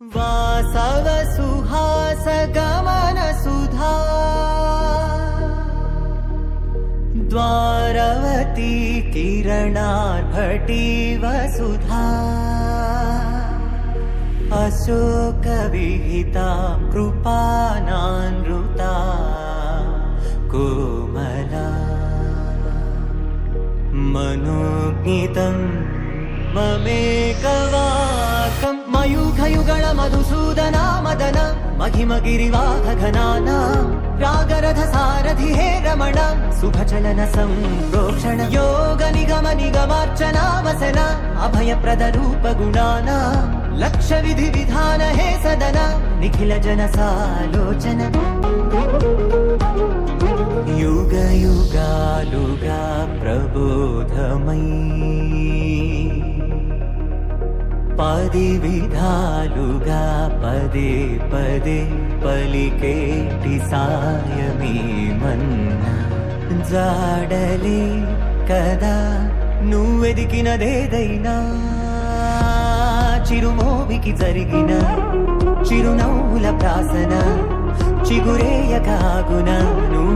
वासव सुहास गमन सुधा द्वारवती किरणार्भटी वसुधा अशोक विहिता कृपानानृता कोमला मनोज्ञितं ममेकवाकं मयूखयुगल मधुसूदना मदन महिमगिरिवाहघनाना रागरथ सारथि हे रमण शुभचलन संप्रोक्षण योग निगम निगमार्चना वसन अभयप्रद रूप गुणाना लक्ष विधि विधान हे सदन निखिल जन सालोचन युग युगालुगा प्रबोधमयी पदि विधालुगा पदे पदे पलिकेटि सायमी मन्ना जाडले कदा నువ్వెదికినదేదైనా చిరుమోవికి జరిగిన చిరునవ్వుల ప్రాసన చిగురేయకాగున నువ్వు